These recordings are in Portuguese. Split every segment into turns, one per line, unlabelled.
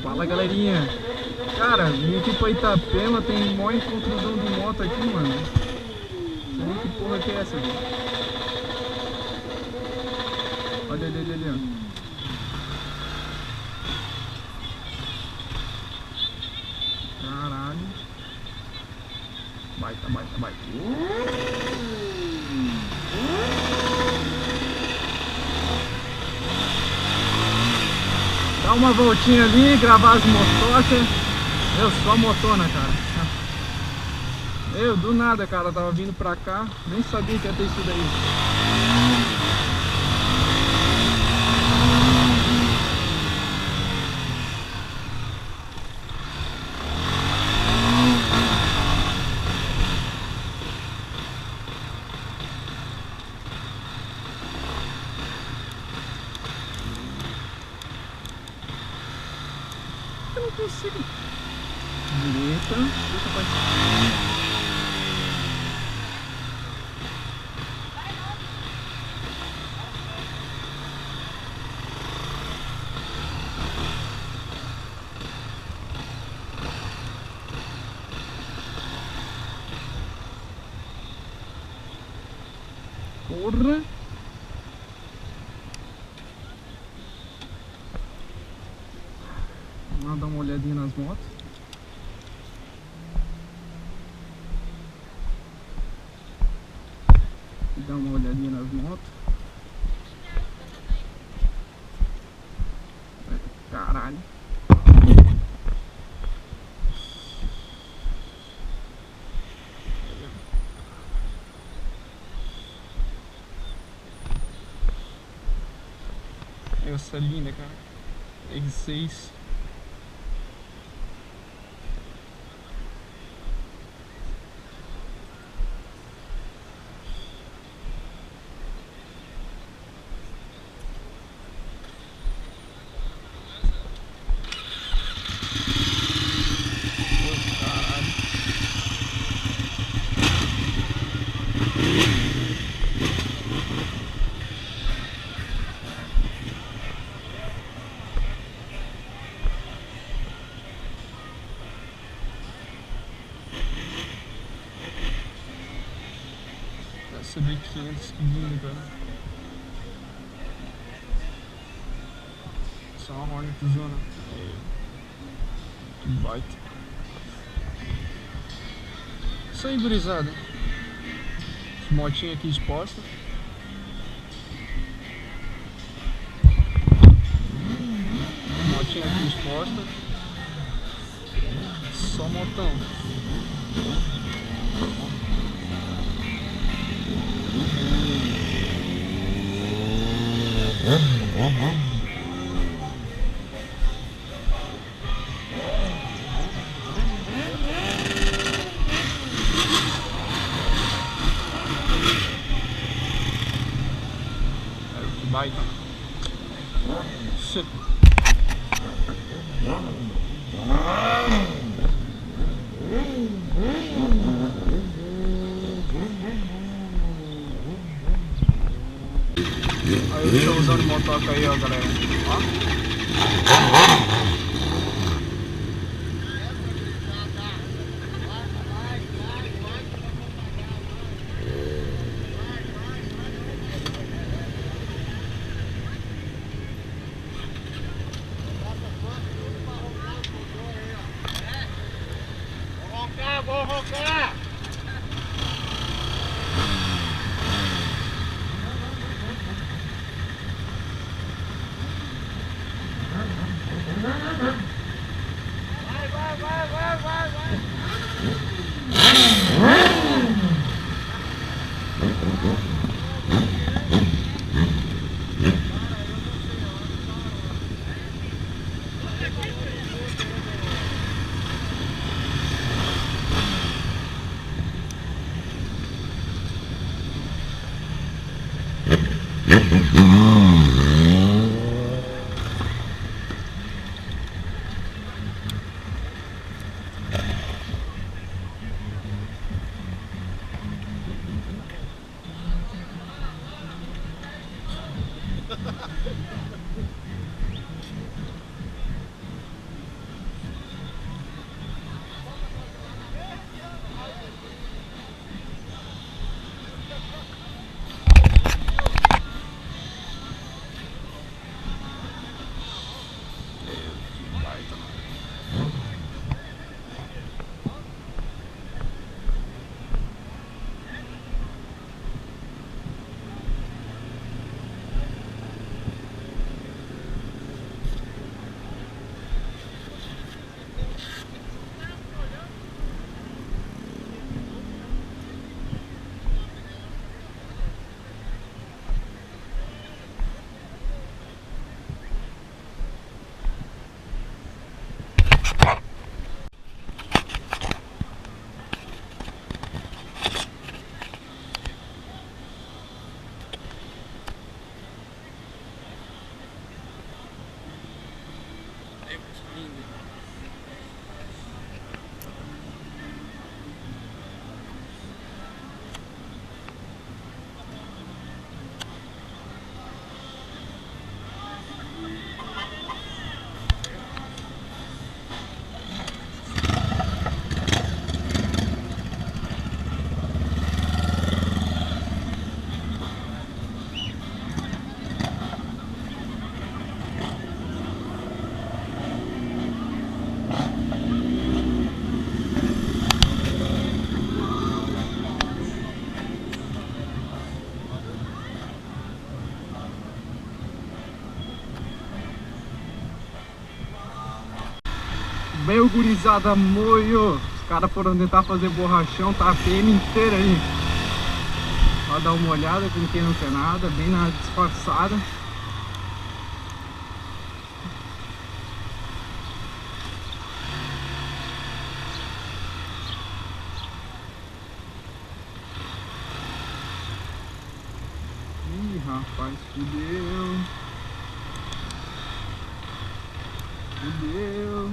Fala, galerinha. Cara, vim aqui pra Itapema, tem mó incontrudão de moto aqui, mano. Não sei nem que porra que é essa, velho. Olha ali, ali, ó. Caralho. Baita. Dá uma voltinha ali, gravar as motocas. Eu só motona, cara. Eu, do nada, cara, tava vindo pra cá, nem sabia que ia ter isso daí. Eu não consigo. Direita, deixa pra porra. Vamos lá dar uma olhadinha nas motos. Dar uma olhadinha nas motos. Caralho. Essa linda, cara. R6. Essa B500, que linda, cara. Só uma Hornetzona. Que baita. Isso aí, gurizada. As motinhas aqui expostas. Motinha aqui exposta. Só motão. Que baita. Aí eu tô usando motoca aí, ó, galera. Ó.
Vou roncar!
Veio gurizada moio. Os caras foram tentar fazer borrachão, tá a PM inteira aí. Pra dar uma olhada com quem não quer nada, bem na disfarçada. Ih, rapaz, fudeu. Fudeu.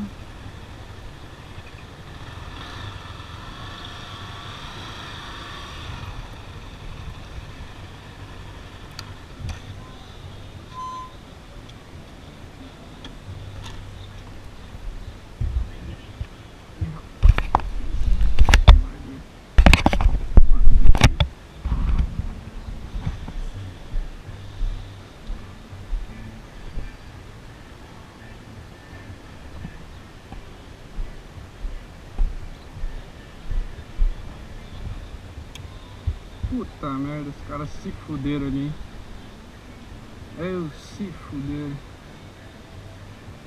Puta merda, os caras se fuderam ali. Se fuderam.